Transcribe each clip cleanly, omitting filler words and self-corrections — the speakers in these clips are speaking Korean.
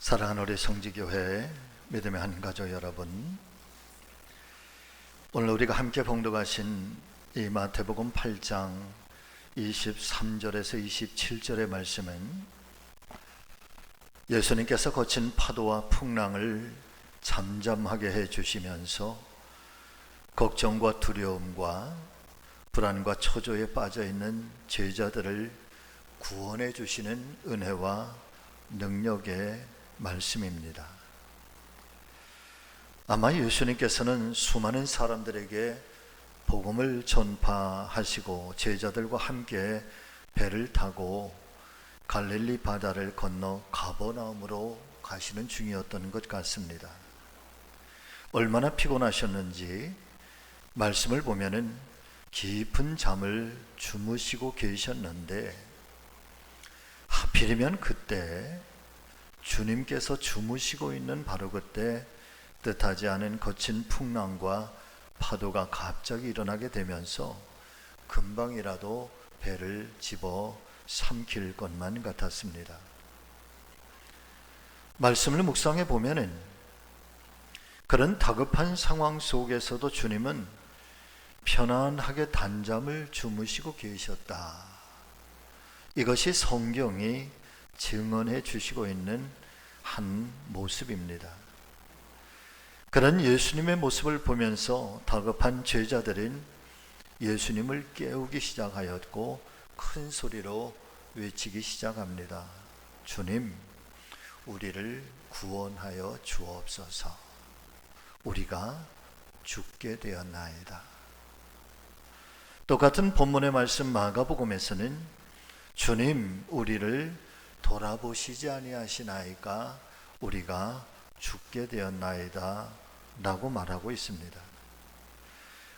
사랑하는 우리 성지교회 믿음의 한 가족 여러분, 오늘 우리가 함께 봉독하신 이 마태복음 8장 23절에서 27절의 말씀은 예수님께서 거친 파도와 풍랑을 잠잠하게 해주시면서 걱정과 두려움과 불안과 초조에 빠져있는 제자들을 구원해 주시는 은혜와 능력의 말씀입니다. 아마 예수님께서는 수많은 사람들에게 복음을 전파하시고 제자들과 함께 배를 타고 갈릴리 바다를 건너 가버나움으로 가시는 중이었던 것 같습니다. 얼마나 피곤하셨는지 말씀을 보면은 깊은 잠을 주무시고 계셨는데, 하필이면 그때 주님께서 주무시고 있는 바로 그때 뜻하지 않은 거친 풍랑과 파도가 갑자기 일어나게 되면서 금방이라도 배를 집어 삼킬 것만 같았습니다. 말씀을 묵상해 보면은 그런 다급한 상황 속에서도 주님은 편안하게 단잠을 주무시고 계셨다. 이것이 성경이 증언해 주시고 있는 한 모습입니다. 그런 예수님의 모습을 보면서 다급한 제자들은 예수님을 깨우기 시작하였고 큰 소리로 외치기 시작합니다. 주님, 우리를 구원하여 주옵소서. 우리가 죽게 되었나이다. 똑같은 본문의 말씀 마가복음에서는 주님, 우리를 돌아보시지 아니하시나이까 우리가 죽게 되었나이다 라고 말하고 있습니다.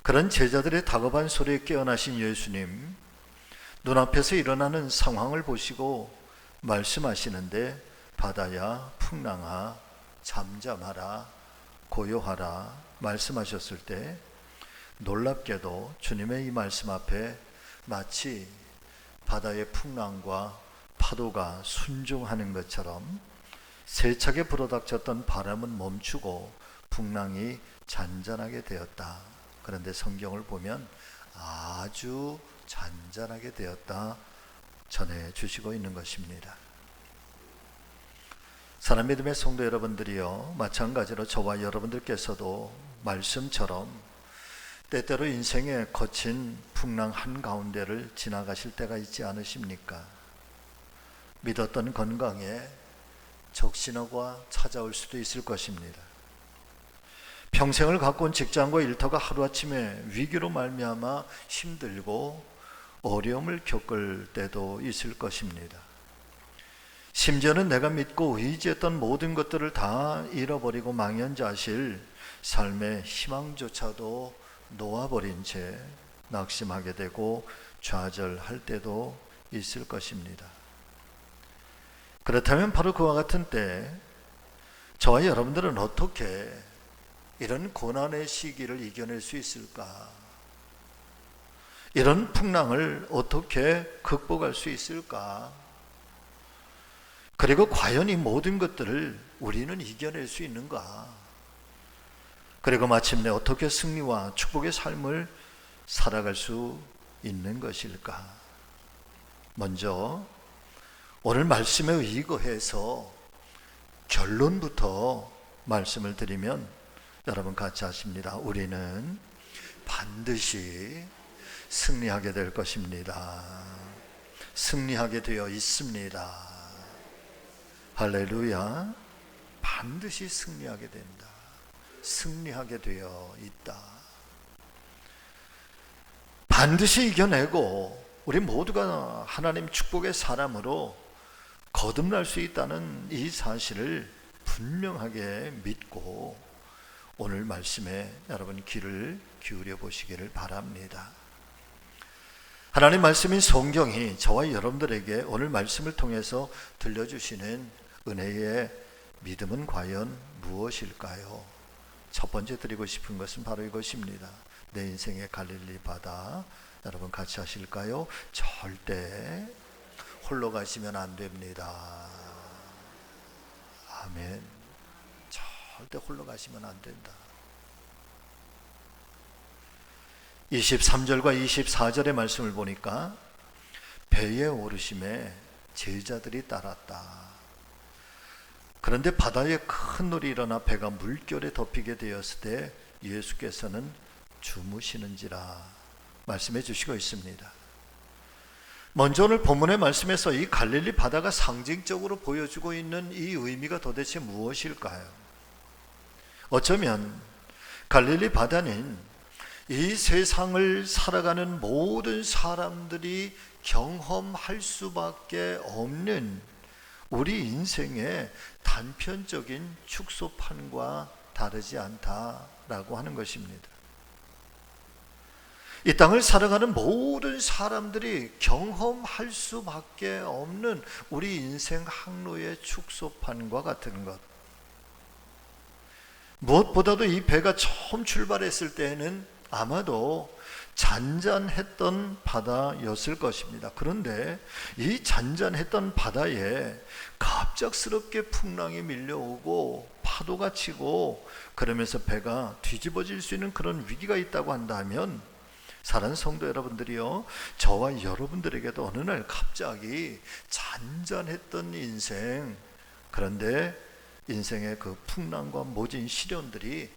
그런 제자들의 다급한 소리에 깨어나신 예수님, 눈앞에서 일어나는 상황을 보시고 말씀하시는데, 바다야 풍랑아 잠잠하라 고요하라 말씀하셨을 때 놀랍게도 주님의 이 말씀 앞에 마치 바다의 풍랑과 파도가 순종하는 것처럼 세차게 불어닥쳤던 바람은 멈추고 풍랑이 잔잔하게 되었다. 그런데 성경을 보면 아주 잔잔하게 되었다 전해 주시고 있는 것입니다. 사랑 믿음의 성도 여러분들이요, 마찬가지로 저와 여러분들께서도 말씀처럼 때때로 인생의 거친 풍랑 한가운데를 지나가실 때가 있지 않으십니까? 믿었던 건강에 적신호가 찾아올 수도 있을 것입니다. 평생을 갖고 온 직장과 일터가 하루아침에 위기로 말미암아 힘들고 어려움을 겪을 때도 있을 것입니다. 심지어는 내가 믿고 의지했던 모든 것들을 다 잃어버리고 망연자실, 삶의 희망조차도 놓아버린 채 낙심하게 되고 좌절할 때도 있을 것입니다. 그렇다면 바로 그와 같은 때 저와 여러분들은 어떻게 이런 고난의 시기를 이겨낼 수 있을까? 이런 풍랑을 어떻게 극복할 수 있을까? 그리고 과연 이 모든 것들을 우리는 이겨낼 수 있는가? 그리고 마침내 어떻게 승리와 축복의 삶을 살아갈 수 있는 것일까? 먼저 오늘 말씀에 의거해서 결론부터 말씀을 드리면 여러분 같이 하십니다. 우리는 반드시 승리하게 될 것입니다. 승리하게 되어 있습니다. 할렐루야. 반드시 승리하게 된다. 승리하게 되어 있다. 반드시 이겨내고 우리 모두가 하나님 축복의 사람으로 거듭날 수 있다는 이 사실을 분명하게 믿고 오늘 말씀에 여러분 귀를 기울여 보시기를 바랍니다. 하나님 말씀인 성경이 저와 여러분들에게 오늘 말씀을 통해서 들려주시는 은혜의 믿음은 과연 무엇일까요? 첫 번째 드리고 싶은 것은 바로 이것입니다. 내 인생의 갈릴리 바다, 여러분 같이 하실까요? 절대 홀로 가시면 안 됩니다. 아멘. 절대 홀로 가시면 안 된다. 23절과 24절의 말씀을 보니까 배에 오르심에 제자들이 따랐다. 그런데 바다에 큰 놀이 일어나 배가 물결에 덮이게 되었을 때 예수께서는 주무시는지라 말씀해 주시고 있습니다. 먼저 오늘 본문의 말씀에서 이 갈릴리 바다가 상징적으로 보여주고 있는 이 의미가 도대체 무엇일까요? 어쩌면 갈릴리 바다는 이 세상을 살아가는 모든 사람들이 경험할 수밖에 없는 우리 인생의 단편적인 축소판과 다르지 않다라고 하는 것입니다. 이 땅을 살아가는 모든 사람들이 경험할 수밖에 없는 우리 인생 항로의 축소판과 같은 것. 무엇보다도 이 배가 처음 출발했을 때에는 아마도 잔잔했던 바다였을 것입니다. 그런데 이 잔잔했던 바다에 갑작스럽게 풍랑이 밀려오고 파도가 치고 그러면서 배가 뒤집어질 수 있는 그런 위기가 있다고 한다면, 사랑하는 성도 여러분들이요, 저와 여러분들에게도 어느 날 갑자기 잔잔했던 인생, 그런데 인생의 그 풍랑과 모진 시련들이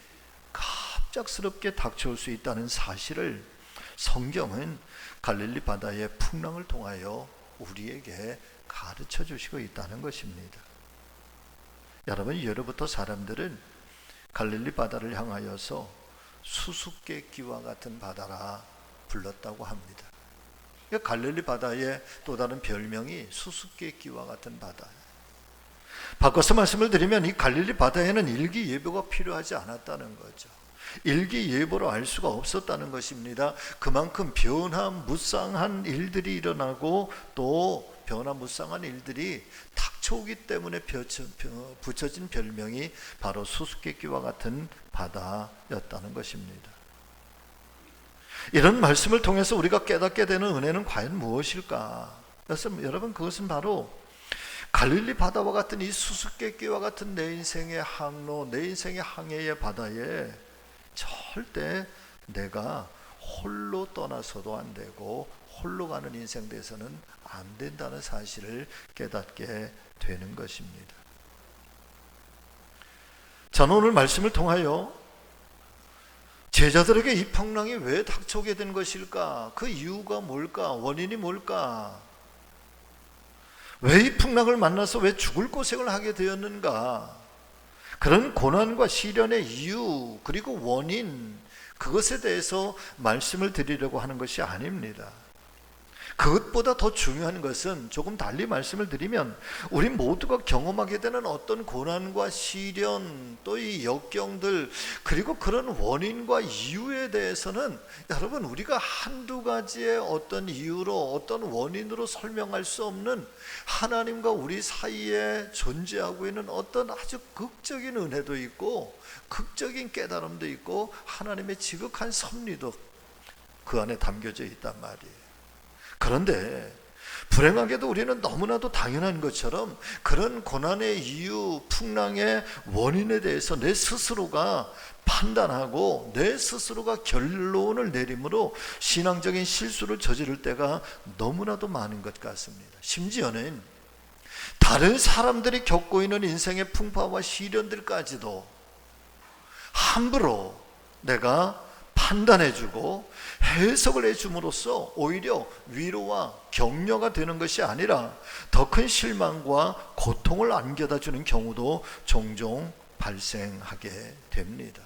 갑작스럽게 닥쳐올 수 있다는 사실을 성경은 갈릴리 바다의 풍랑을 통하여 우리에게 가르쳐 주시고 있다는 것입니다. 여러분, 예로부터 사람들은 갈릴리 바다를 향하여서 수수께끼와 같은 바다라 불렀다고 합니다. 갈릴리 바다의 또 다른 별명이 수수께끼와 같은 바다예요. 바꿔서 말씀을 드리면 이 갈릴리 바다에는 일기예보가 필요하지 않았다는 거죠. 일기예보로 알 수가 없었다는 것입니다. 그만큼 변화무쌍한 일들이 일어나고 또 변화무쌍한 일들이 닥쳐오기 때문에 붙여진 별명이 바로 수수께끼와 같은 바다였다는 것입니다. 이런 말씀을 통해서 우리가 깨닫게 되는 은혜는 과연 무엇일까? 여러분, 그것은 바로 갈릴리 바다와 같은 이 수수께끼와 같은 내 인생의 항로, 내 인생의 항해의 바다에 절대 내가 홀로 떠나서도 안 되고 홀로 가는 인생 돼서는 안 된다는 사실을 깨닫게 되는 것입니다. 저는 오늘 말씀을 통하여 제자들에게 이 풍랑이 왜 닥쳐오게 된 것일까? 그 이유가 뭘까? 원인이 뭘까? 왜 이 풍랑을 만나서 왜 죽을 고생을 하게 되었는가? 그런 고난과 시련의 이유 그리고 원인, 그것에 대해서 말씀을 드리려고 하는 것이 아닙니다. 그것보다 더 중요한 것은, 조금 달리 말씀을 드리면, 우리 모두가 경험하게 되는 어떤 고난과 시련, 또 이 역경들, 그리고 그런 원인과 이유에 대해서는 여러분, 우리가 한두 가지의 어떤 이유로, 어떤 원인으로 설명할 수 없는 하나님과 우리 사이에 존재하고 있는 어떤 아주 극적인 은혜도 있고 극적인 깨달음도 있고 하나님의 지극한 섭리도 그 안에 담겨져 있단 말이에요. 그런데 불행하게도 우리는 너무나도 당연한 것처럼 그런 고난의 이유, 풍랑의 원인에 대해서 내 스스로가 판단하고 내 스스로가 결론을 내림으로 신앙적인 실수를 저지를 때가 너무나도 많은 것 같습니다. 심지어는 다른 사람들이 겪고 있는 인생의 풍파와 시련들까지도 함부로 내가 판단해주고 해석을 해줌으로써 오히려 위로와 격려가 되는 것이 아니라 더 큰 실망과 고통을 안겨다 주는 경우도 종종 발생하게 됩니다.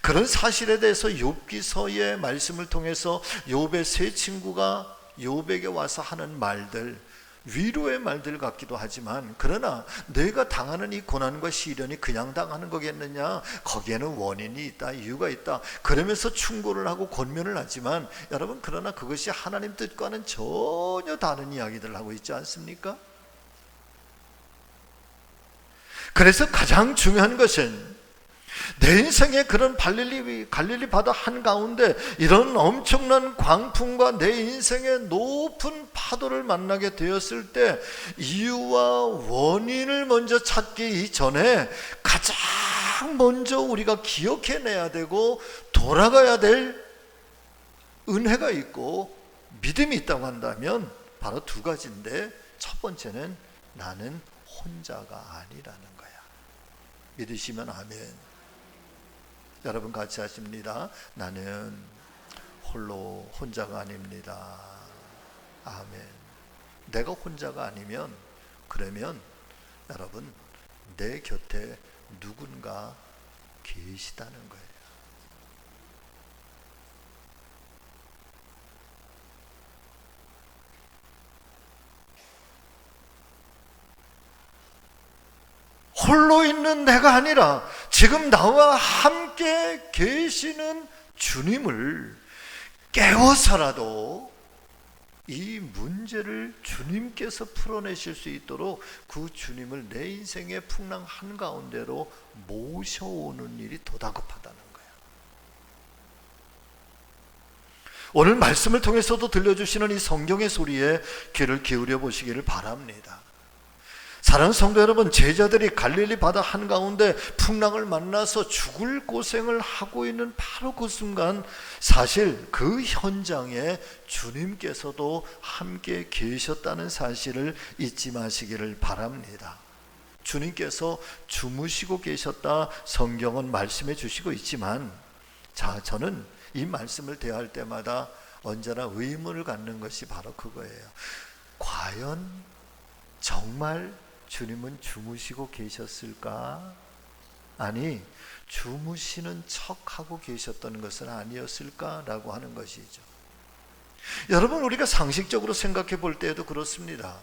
그런 사실에 대해서 욥기서의 말씀을 통해서 욥의 세 친구가 욥에게 와서 하는 말들, 위로의 말들 같기도 하지만, 그러나 내가 당하는 이 고난과 시련이 그냥 당하는 거겠느냐? 거기에는 원인이 있다, 이유가 있다, 그러면서 충고를 하고 권면을 하지만, 여러분, 그러나 그것이 하나님 뜻과는 전혀 다른 이야기들을 하고 있지 않습니까? 그래서 가장 중요한 것은 내 인생의 그런 갈릴리 바다 한가운데 이런 엄청난 광풍과 내 인생의 높은 파도를 만나게 되었을 때 이유와 원인을 먼저 찾기 이전에 가장 먼저 우리가 기억해내야 되고 돌아가야 될 은혜가 있고 믿음이 있다고 한다면 바로 두 가지인데, 첫 번째는 나는 혼자가 아니라는 거야. 믿으시면 아멘. 여러분 같이 하십니다. 나는 홀로 혼자가 아닙니다. 아멘. 내가 혼자가 아니면, 그러면 여러분 내 곁에 누군가 계시다는 거예요. 홀로 있는 내가 아니라 지금 나와 함께 계시는 주님을 깨워서라도 이 문제를 주님께서 풀어내실 수 있도록 그 주님을 내 인생의 풍랑 한가운데로 모셔오는 일이 더 다급하다는 거예요. 오늘 말씀을 통해서도 들려주시는 이 성경의 소리에 귀를 기울여 보시기를 바랍니다. 사랑하는 성도 여러분, 제자들이 갈릴리 바다 한가운데 풍랑을 만나서 죽을 고생을 하고 있는 바로 그 순간, 사실 그 현장에 주님께서도 함께 계셨다는 사실을 잊지 마시기를 바랍니다. 주님께서 주무시고 계셨다 성경은 말씀해 주시고 있지만, 저는 이 말씀을 대할 때마다 언제나 의문을 갖는 것이 바로 그거예요. 과연 정말 주님은 주무시고 계셨을까? 아니, 주무시는 척하고 계셨던 것은 아니었을까라고 하는 것이죠. 여러분, 우리가 상식적으로 생각해 볼 때에도 그렇습니다.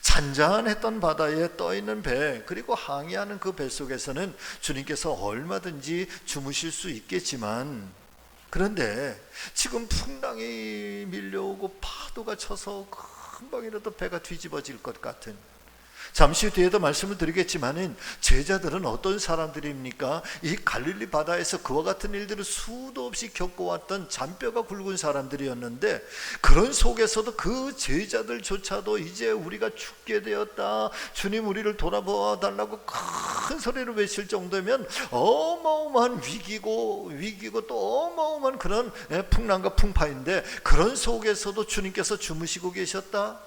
잔잔했던 바다에 떠있는 배, 그리고 항해하는 그 배 속에서는 주님께서 얼마든지 주무실 수 있겠지만, 그런데 지금 풍랑이 밀려오고 파도가 쳐서 금방이라도 배가 뒤집어질 것 같은, 잠시 뒤에도 말씀을 드리겠지만은 제자들은 어떤 사람들입니까? 이 갈릴리 바다에서 그와 같은 일들을 수도 없이 겪어왔던 잔뼈가 굵은 사람들이었는데, 그런 속에서도 그 제자들조차도 이제 우리가 죽게 되었다, 주님 우리를 돌아보아 달라고 큰 소리를 외칠 정도면 어마어마한 위기고 또 어마어마한 그런 풍랑과 풍파인데, 그런 속에서도 주님께서 주무시고 계셨다?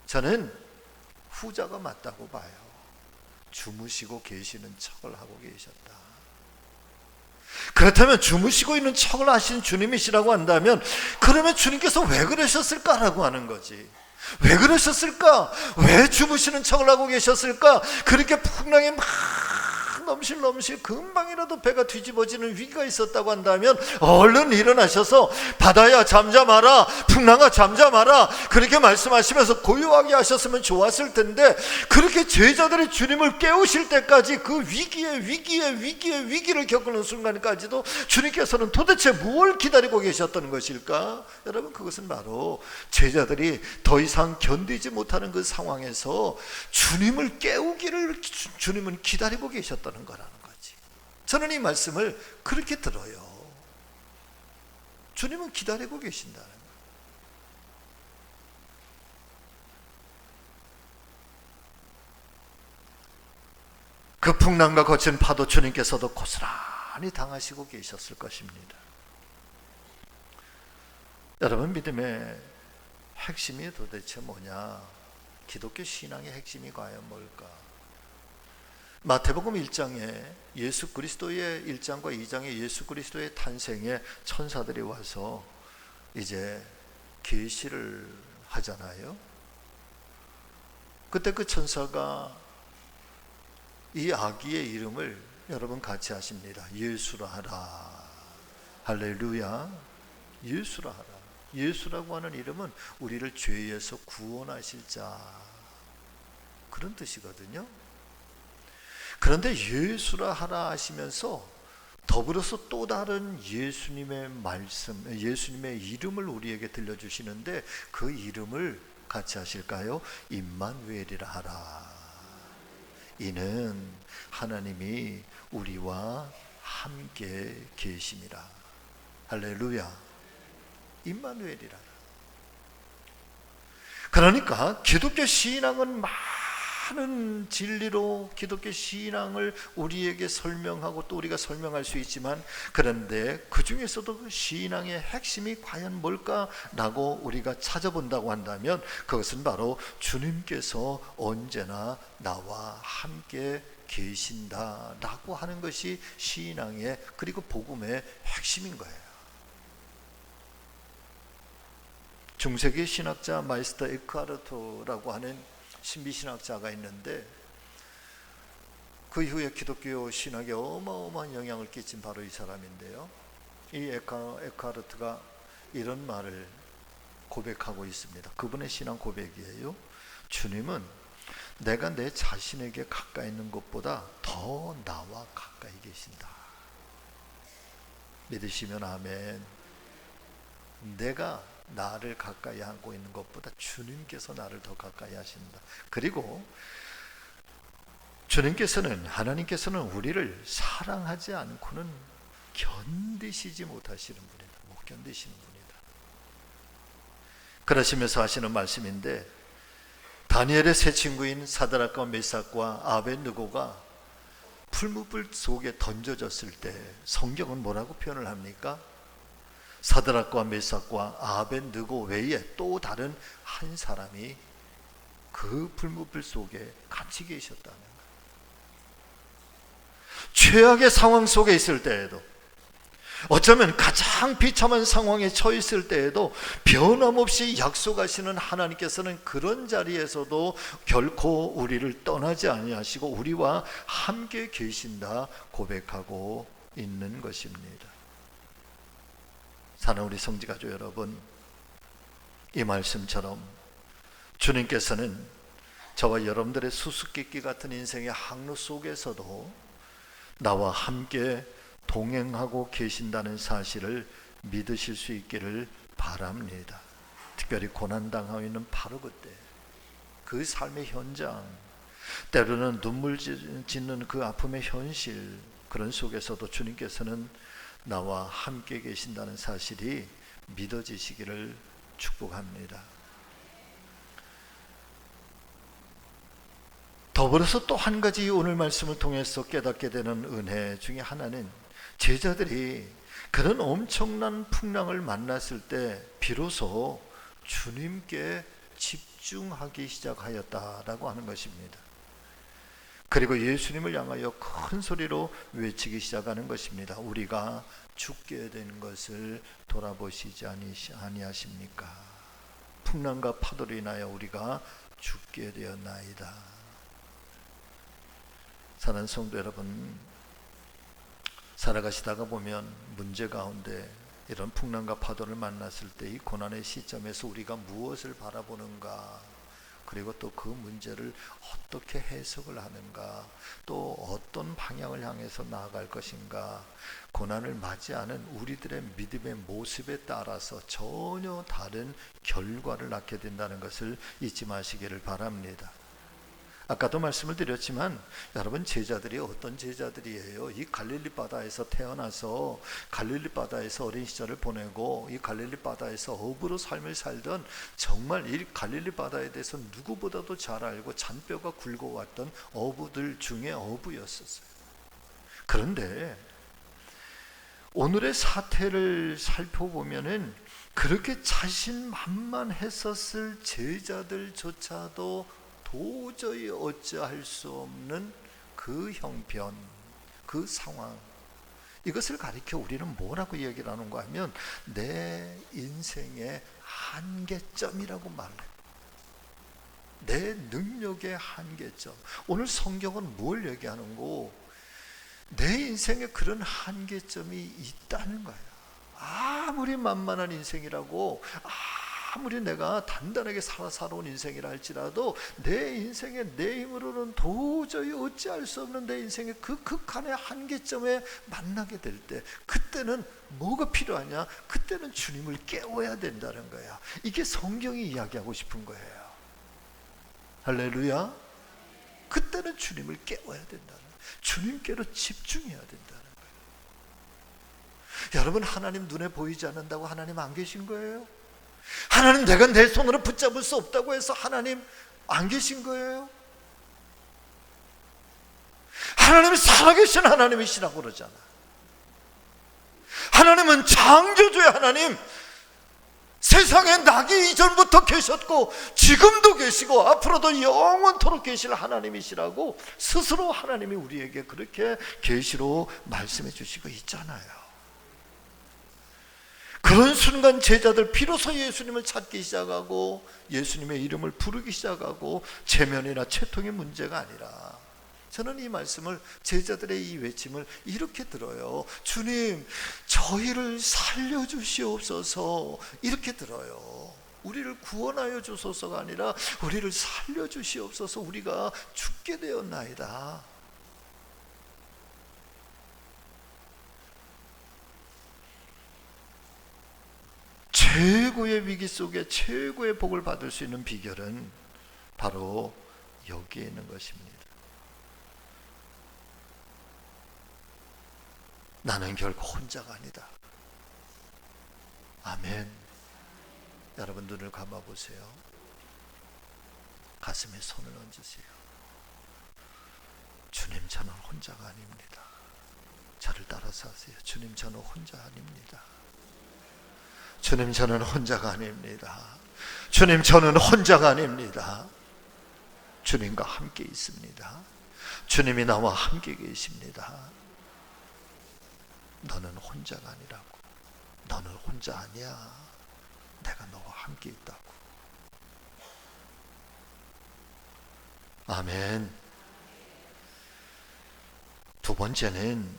저는 후자가 맞다고 봐요. 주무시고 계시는 척을 하고 계셨다. 그렇다면 주무시고 있는 척을 하신 주님이시라고 한다면, 그러면 주님께서 왜 그러셨을까라고 하는 거지. 왜 그러셨을까? 왜 주무시는 척을 하고 계셨을까? 그렇게 풍랑이 막 넘실넘실 금방이라도 배가 뒤집어지는 위기가 있었다고 한다면 얼른 일어나셔서 바다야 잠잠하라, 풍랑아 잠잠하라, 그렇게 말씀하시면서 고요하게 하셨으면 좋았을 텐데, 그렇게 제자들이 주님을 깨우실 때까지 그 위기를 겪는 순간까지도 주님께서는 도대체 무엇을 기다리고 계셨던 것일까? 여러분, 그것은 바로 제자들이 더 이상 견디지 못하는 그 상황에서 주님을 깨우기를 주님은 기다리고 계셨던 거라는 거지. 저는 이 말씀을 그렇게 들어요. 주님은 기다리고 계신다는 거예요. 그 풍랑과 거친 파도 주님께서도 고스란히 당하시고 계셨을 것입니다. 여러분, 믿음의 핵심이 도대체 뭐냐? 기독교 신앙의 핵심이 과연 뭘까? 마태복음 1장에 예수 그리스도의 1장과 2장에 예수 그리스도의 탄생에 천사들이 와서 이제 계시를 하잖아요. 그때 그 천사가 이 아기의 이름을 여러분 같이 하십니다. 예수라 하라. 할렐루야. 예수라 하라. 예수라고 하는 이름은 우리를 죄에서 구원하실 자, 그런 뜻이거든요. 그런데 예수라 하라 하시면서 더불어서 또 다른 예수님의 말씀, 예수님의 이름을 우리에게 들려주시는데, 그 이름을 같이 하실까요? 임마누엘이라 하라. 이는 하나님이 우리와 함께 계심이라. 할렐루야. 임마누엘이라. 그러니까 기독교 신앙은 많은 진리로 기독교 신앙을 우리에게 설명하고 또 우리가 설명할 수 있지만, 그런데 그 중에서도 그 신앙의 핵심이 과연 뭘까라고 우리가 찾아본다고 한다면, 그것은 바로 주님께서 언제나 나와 함께 계신다라고 하는 것이 신앙의, 그리고 복음의 핵심인 거예요. 중세기 신학자 마이스터 에크하르트라고 하는 신비신학자가 있는데, 그 이후에 기독교 신학에 어마어마한 영향을 끼친 바로 이 사람인데요, 이 에크하르트가 이런 말을 고백하고 있습니다. 그분의 신앙 고백이에요. 주님은 내가 내 자신에게 가까이 있는 것보다 더 나와 가까이 계신다. 믿으시면 아멘. 내가 나를 가까이 하고 있는 것보다 주님께서 나를 더 가까이 하신다. 그리고 주님께서는, 하나님께서는 우리를 사랑하지 않고는 견디시지 못하시는 분이다. 못 견디시는 분이다. 그러시면서 하시는 말씀인데, 다니엘의 세 친구인 사드락과 메삭과 아벳느고가 풀무불 속에 던져졌을 때 성경은 뭐라고 표현을 합니까? 사드락과 메삭과 아벳느고 외에 또 다른 한 사람이 그 풀무불 속에 같이 계셨다는 거예요. 최악의 상황 속에 있을 때에도, 어쩌면 가장 비참한 상황에 처해 있을 때에도 변함없이 약속하시는 하나님께서는 그런 자리에서도 결코 우리를 떠나지 아니하시고 우리와 함께 계신다 고백하고 있는 것입니다. 사는 우리 성지가족 여러분, 이 말씀처럼 주님께서는 저와 여러분들의 수수께끼 같은 인생의 항로 속에서도 나와 함께 동행하고 계신다는 사실을 믿으실 수 있기를 바랍니다. 특별히 고난당하고 있는 바로 그때, 그 삶의 현장, 때로는 눈물 짓는 그 아픔의 현실, 그런 속에서도 주님께서는 나와 함께 계신다는 사실이 믿어지시기를 축복합니다. 더불어서 또 한 가지 오늘 말씀을 통해서 깨닫게 되는 은혜 중에 하나는, 제자들이 그런 엄청난 풍랑을 만났을 때 비로소 주님께 집중하기 시작하였다라고 하는 것입니다. 그리고 예수님을 향하여 큰 소리로 외치기 시작하는 것입니다. 우리가 죽게 된 것을 돌아보시지 아니하십니까? 풍랑과 파도로 인하여 우리가 죽게 되었나이다. 사랑하는 성도 여러분, 살아가시다가 보면 문제 가운데 이런 풍랑과 파도를 만났을 때 이 고난의 시점에서 우리가 무엇을 바라보는가, 그리고 또 그 문제를 어떻게 해석을 하는가, 또 어떤 방향을 향해서 나아갈 것인가, 고난을 맞이하는 우리들의 믿음의 모습에 따라서 전혀 다른 결과를 낳게 된다는 것을 잊지 마시기를 바랍니다. 아까도 말씀을 드렸지만 여러분, 제자들이 어떤 제자들이에요? 이 갈릴리 바다에서 태어나서 갈릴리 바다에서 어린 시절을 보내고 이 갈릴리 바다에서 어부로 삶을 살던, 정말 이 갈릴리 바다에 대해서 누구보다도 잘 알고 잔뼈가 굵어왔던 어부들 중에 어부였었어요. 그런데 오늘의 사태를 살펴보면은 그렇게 자신만만했었을 제자들조차도 도저히 어찌할 수 없는 그 형편, 그 상황, 이것을 가리켜 우리는 뭐라고 얘기를 하는가 하면 내 인생의 한계점이라고 말해요. 내 능력의 한계점. 오늘 성경은 뭘 얘기하는고? 내 인생에 그런 한계점이 있다는 거예요. 아무리 만만한 인생이라고, 아무리 내가 단단하게 살아온 인생이라 할지라도 내 인생에 내 힘으로는 도저히 어찌할 수 없는 내 인생의 그 극한의 한계점에 만나게 될 때, 그때는 뭐가 필요하냐? 그때는 주님을 깨워야 된다는 거야. 이게 성경이 이야기하고 싶은 거예요. 할렐루야. 그때는 그러면은 주님을 깨워야 된다는 거예요. 주님께로 집중해야 된다는 거예요. 여러분, 하나님 눈에 보이지 않는다고 하나님 안 계신 거예요? 하나님, 내가 내 손으로 붙잡을 수 없다고 해서 하나님 안 계신 거예요? 하나님이 살아계신 하나님이시라고 그러잖아. 하나님은 창조주의 하나님, 세상에 나기 이전부터 계셨고 지금도 계시고 앞으로도 영원토록 계실 하나님이시라고 스스로 하나님이 우리에게 그렇게 계시로 말씀해 주시고 있잖아요. 그런 순간 제자들 비로소 예수님을 찾기 시작하고 예수님의 이름을 부르기 시작하고 체면이나 채통의 문제가 아니라, 저는 이 말씀을, 제자들의 이 외침을 이렇게 들어요. 주님, 저희를 살려주시옵소서, 이렇게 들어요. 우리를 구원하여 주소서가 아니라 우리를 살려주시옵소서, 우리가 죽게 되었나이다. 최고의 위기 속에 최고의 복을 받을 수 있는 비결은 바로 여기에 있는 것입니다. 나는 결코 혼자가 아니다. 아멘. 여러분, 눈을 감아보세요. 가슴에 손을 얹으세요. 주님, 저는 혼자가 아닙니다. 저를 따라서 하세요. 주님, 저는 혼자 아닙니다. 주님, 저는 혼자가 아닙니다. 주님, 저는 혼자가 아닙니다. 주님과 함께 있습니다. 주님이 나와 함께 계십니다. 너는 혼자가 아니라고. 너는 혼자 아니야. 내가 너와 함께 있다고. 아멘. 두 번째는,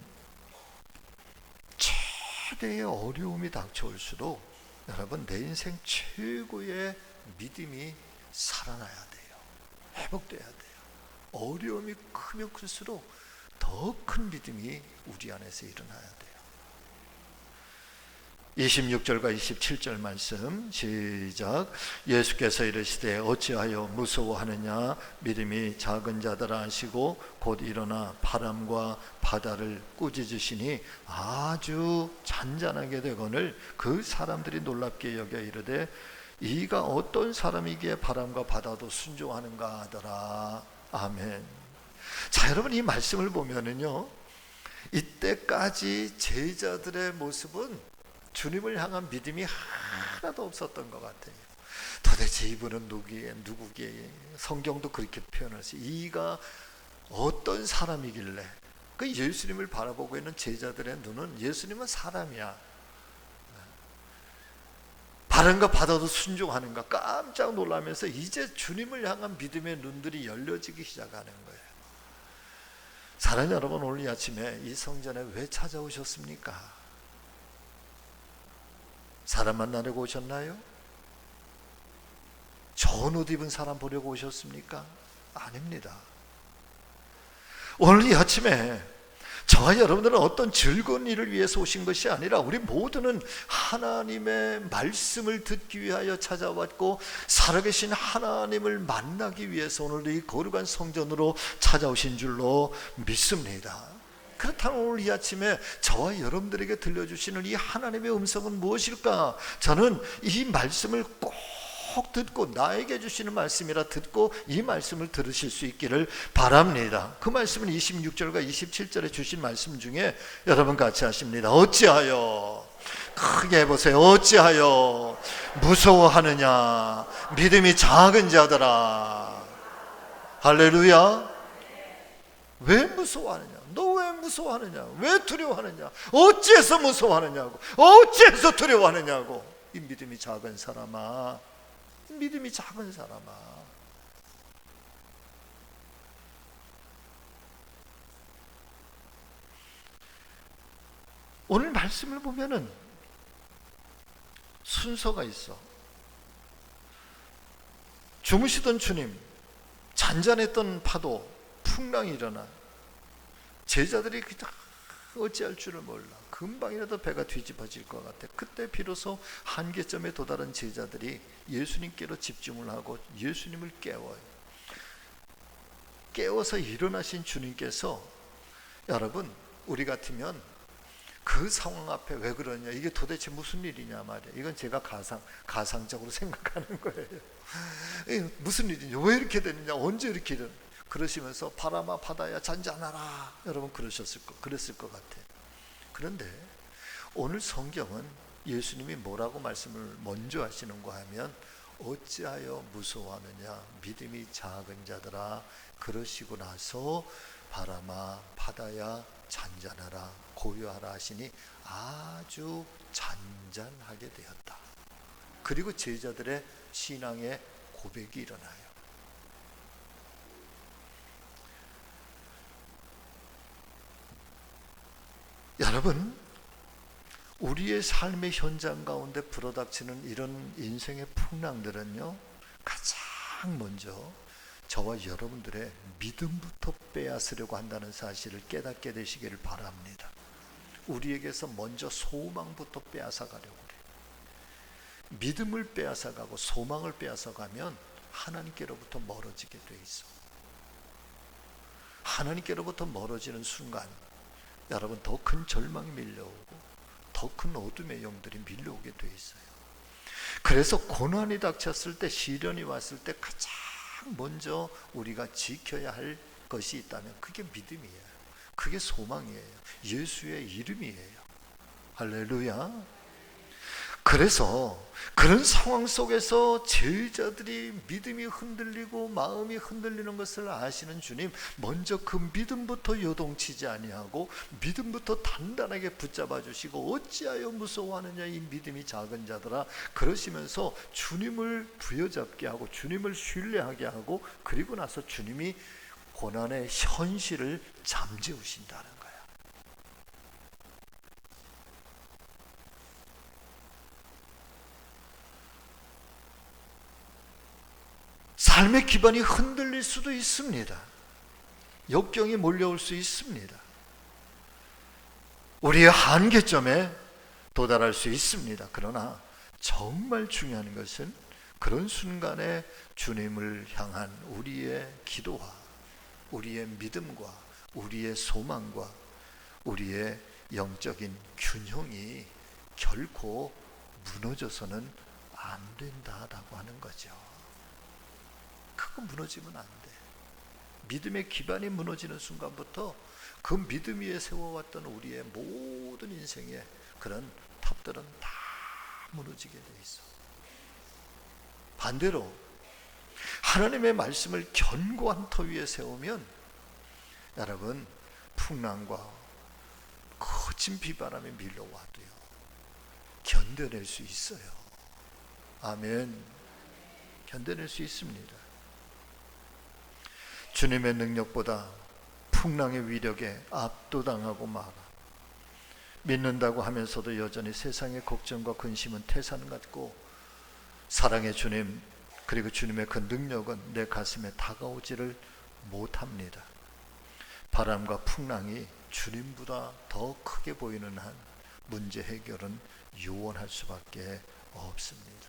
최대의 어려움이 닥쳐올수록 여러분, 내 인생 최고의 믿음이 살아나야 돼요. 회복돼야 돼요. 어려움이 크면 클수록 더 큰 믿음이 우리 안에서 일어나야 돼요. 26절과 27절 말씀 시작. 예수께서 이르시되 어찌하여 무서워하느냐, 믿음이 작은 자들아 하시고 곧 일어나 바람과 바다를 꾸짖으시니 아주 잔잔하게 되거늘 그 사람들이 놀랍게 여겨 이르되 이가 어떤 사람이기에 바람과 바다도 순종하는가 하더라. 아멘. 자, 여러분, 이 말씀을 보면은요, 이때까지 제자들의 모습은 주님을 향한 믿음이 하나도 없었던 것 같아요. 도대체 이분은 누구기에? 성경도 그렇게 표현하지. 이가 어떤 사람이길래? 그 예수님을 바라보고 있는 제자들의 눈은 예수님은 사람이야, 바람과 바다도 순종하는가, 깜짝 놀라면서 이제 주님을 향한 믿음의 눈들이 열려지기 시작하는 거예요. 사랑하는 여러분, 오늘 이 아침에 이 성전에 왜 찾아오셨습니까? 사람 만나려고 오셨나요? 좋은 옷 입은 사람 보려고 오셨습니까? 아닙니다. 오늘 이 아침에 저와 여러분들은 어떤 즐거운 일을 위해서 오신 것이 아니라 우리 모두는 하나님의 말씀을 듣기 위하여 찾아왔고 살아계신 하나님을 만나기 위해서 오늘 이 거룩한 성전으로 찾아오신 줄로 믿습니다. 그렇다면 오늘 이 아침에 저와 여러분들에게 들려주시는 이 하나님의 음성은 무엇일까? 저는 이 말씀을 꼭 듣고, 나에게 주시는 말씀이라 듣고 이 말씀을 들으실 수 있기를 바랍니다. 그 말씀은 26절과 27절에 주신 말씀 중에 여러분 같이 하십니다. 어찌하여, 크게 해보세요. 어찌하여 무서워하느냐, 믿음이 작은 자들아. 할렐루야. 왜 무서워하느냐? 너 왜 무서워하느냐? 왜 두려워하느냐? 어찌해서 무서워하느냐고, 어찌해서 두려워하느냐고. 이 믿음이 작은 사람아, 믿음이 작은 사람아. 오늘 말씀을 보면은 순서가 있어. 주무시던 주님, 잔잔했던 파도, 풍랑이 일어나 제자들이 어찌할 줄을 몰라. 금방이라도 배가 뒤집어질 것 같아. 그때 비로소 한계점에 도달한 제자들이 예수님께로 집중을 하고 예수님을 깨워요. 깨워서 일어나신 주님께서, 여러분 우리 같으면 그 상황 앞에 왜 그러냐, 이게 도대체 무슨 일이냐 말이야. 이건 제가 가상적으로 생각하는 거예요. 무슨 일이냐, 왜 이렇게 되느냐, 언제 이렇게 이런, 그러시면서 바람아 바다야 잔잔하라, 여러분 그랬을 것 같아요. 그런데 오늘 성경은 예수님이 뭐라고 말씀을 먼저 하시는가 하면, 어찌하여 무서워하느냐 믿음이 작은 자들아, 그러시고 나서 바람아 바다야 잔잔하라 고요하라 하시니 아주 잔잔하게 되었다. 그리고 제자들의 신앙의 고백이 일어나요. 여러분, 우리의 삶의 현장 가운데 불어닥치는 이런 인생의 풍랑들은요, 가장 먼저 저와 여러분들의 믿음부터 빼앗으려고 한다는 사실을 깨닫게 되시기를 바랍니다. 우리에게서 먼저 소망부터 빼앗아가려고 그래요. 믿음을 빼앗아가고 소망을 빼앗아가면 하나님께로부터 멀어지게 돼 있어. 하나님께로부터 멀어지는 순간 여러분 더 큰 절망이 밀려오고 더 큰 어둠의 영들이 밀려오게 돼 있어요. 그래서 고난이 닥쳤을 때, 시련이 왔을 때 가장 먼저 우리가 지켜야 할 것이 있다면 그게 믿음이에요. 그게 소망이에요. 예수의 이름이에요. 할렐루야. 그래서 그런 상황 속에서 제자들이 믿음이 흔들리고 마음이 흔들리는 것을 아시는 주님, 먼저 그 믿음부터 요동치지 아니하고 믿음부터 단단하게 붙잡아 주시고, 어찌하여 무서워하느냐 이 믿음이 작은 자들아, 그러시면서 주님을 부여잡게 하고 주님을 신뢰하게 하고, 그리고 나서 주님이 고난의 현실을 잠재우신다는 거예요. 삶의 기반이 흔들릴 수도 있습니다. 역경이 몰려올 수 있습니다. 우리의 한계점에 도달할 수 있습니다. 그러나 정말 중요한 것은 그런 순간에 주님을 향한 우리의 기도와 우리의 믿음과 우리의 소망과 우리의 영적인 균형이 결코 무너져서는 안 된다라고 하는 거죠. 그거 무너지면 안 돼. 믿음의 기반이 무너지는 순간부터 그 믿음 위에 세워왔던 우리의 모든 인생의 그런 탑들은 다 무너지게 돼 있어. 반대로 하나님의 말씀을 견고한 터 위에 세우면 여러분, 풍랑과 거친 비바람이 밀려와도요 견뎌낼 수 있어요. 아멘. 견뎌낼 수 있습니다. 주님의 능력보다 풍랑의 위력에 압도당하고 말아 믿는다고 하면서도 여전히 세상의 걱정과 근심은 태산 같고, 사랑의 주님 그리고 주님의 그 능력은 내 가슴에 다가오지를 못합니다. 바람과 풍랑이 주님보다 더 크게 보이는 한 문제 해결은 요원할 수밖에 없습니다.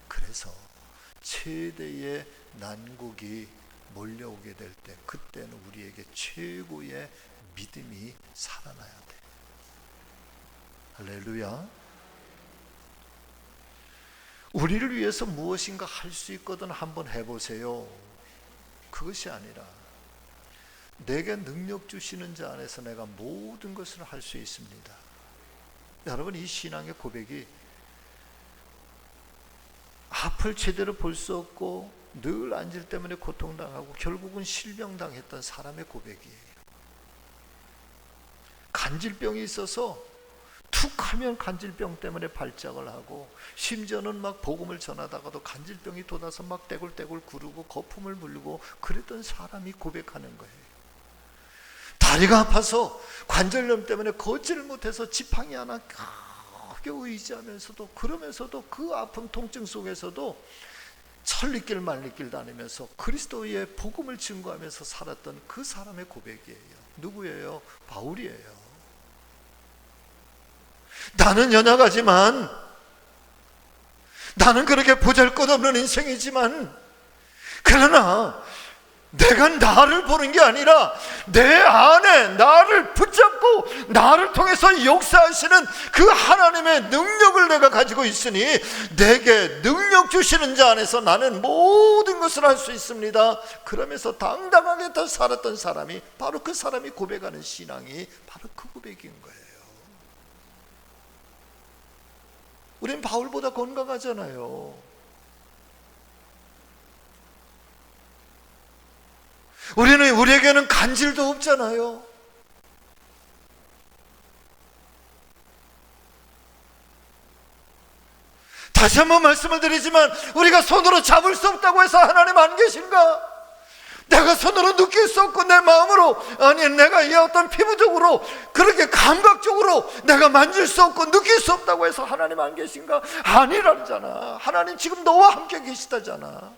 그래서 최대의 난국이 몰려오게 될 때, 그때는 우리에게 최고의 믿음이 살아나야 돼. 할렐루야. 우리를 위해서 무엇인가 할 수 있거든 한번 해보세요. 그것이 아니라 내게 능력 주시는 자 안에서 내가 모든 것을 할 수 있습니다. 여러분, 이 신앙의 고백이 앞을 제대로 볼 수 없고 늘 안질 때문에 고통당하고 결국은 실명당했던 사람의 고백이에요. 간질병이 있어서 툭 하면 간질병 때문에 발작을 하고, 심지어는 막 복음을 전하다가도 간질병이 돋아서 막 떼굴떼굴 구르고 거품을 물고 그랬던 사람이 고백하는 거예요. 다리가 아파서 관절염 때문에 걷지를 못해서 지팡이 하나 크게 의지하면서도, 그러면서도 그 아픈 통증 속에서도 천리길 만리길 다니면서 그리스도의 복음을 증거하면서 살았던 그 사람의 고백이에요. 누구예요? 바울이에요. 나는 연약하지만, 나는 그렇게 보잘것없는 인생이지만, 그러나 내가 나를 보는 게 아니라 내 안에 나를 붙잡고 나를 통해서 역사하시는 그 하나님의 능력을 내가 가지고 있으니 내게 능력 주시는 자 안에서 나는 모든 것을 할 수 있습니다. 그러면서 당당하게 더 살았던 사람이, 바로 그 사람이 고백하는 신앙이 바로 그 고백인 거예요. 우린 바울보다 건강하잖아요. 우리에게는 간질도 없잖아요. 다시 한번 말씀을 드리지만 우리가 손으로 잡을 수 없다고 해서 하나님 안 계신가? 내가 손으로 느낄 수 없고 내 마음으로, 아니 내가 이 어떤 피부적으로 그렇게 감각적으로 내가 만질 수 없고 느낄 수 없다고 해서 하나님 안 계신가? 아니라잖아. 하나님 지금 너와 함께 계시다잖아.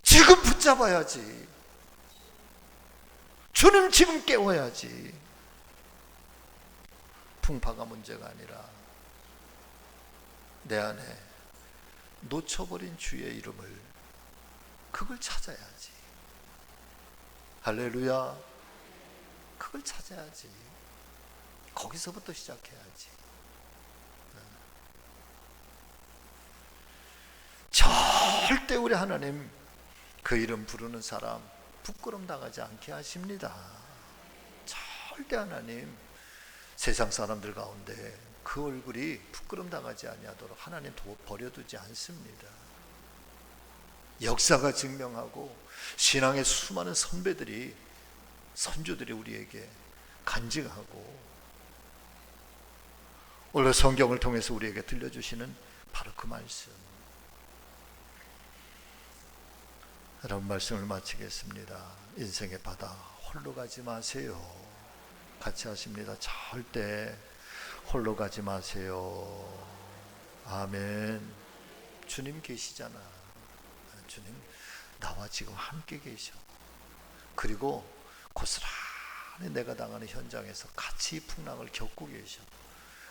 지금 붙잡아야지. 주님 지금 깨워야지. 풍파가 문제가 아니라 내 안에 놓쳐버린 주의 이름을, 그걸 찾아야지. 할렐루야. 그걸 찾아야지. 거기서부터 시작해야지. 절대 우리 하나님 그 이름 부르는 사람 부끄럼 당하지 않게 하십니다. 절대 하나님 세상 사람들 가운데 그 얼굴이 부끄럼 당하지 아니하도록 하나님 버려두지 않습니다. 역사가 증명하고 신앙의 수많은 선배들이, 선조들이 우리에게 간증하고 오늘 성경을 통해서 우리에게 들려주시는 바로 그 말씀. 여러분, 말씀을 마치겠습니다. 인생의 바다 홀로 가지 마세요. 같이 하십니다. 절대 홀로 가지 마세요. 아멘. 주님 계시잖아. 주님 나와 지금 함께 계셔. 그리고 고스란히 내가 당하는 현장에서 같이 풍랑을 겪고 계셔.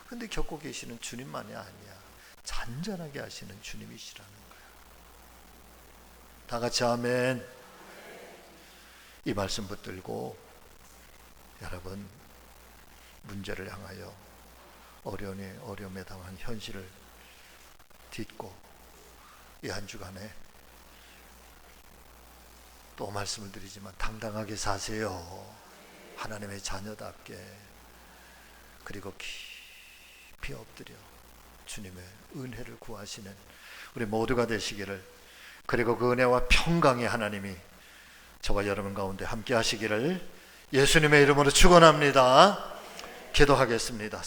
근데 겪고 계시는 주님만이 아니야. 잔잔하게 하시는 주님이시라는 거야. 다 같이 아멘. 이 말씀 붙들고 여러분, 문제를 향하여 어려움에 당한 현실을 딛고 이 한 주간에 또 말씀을 드리지만 당당하게 사세요. 하나님의 자녀답게. 그리고 깊이 엎드려 주님의 은혜를 구하시는 우리 모두가 되시기를, 그리고 그 은혜와 평강의 하나님이 저와 여러분 가운데 함께 하시기를 예수님의 이름으로 축원합니다. 기도하겠습니다.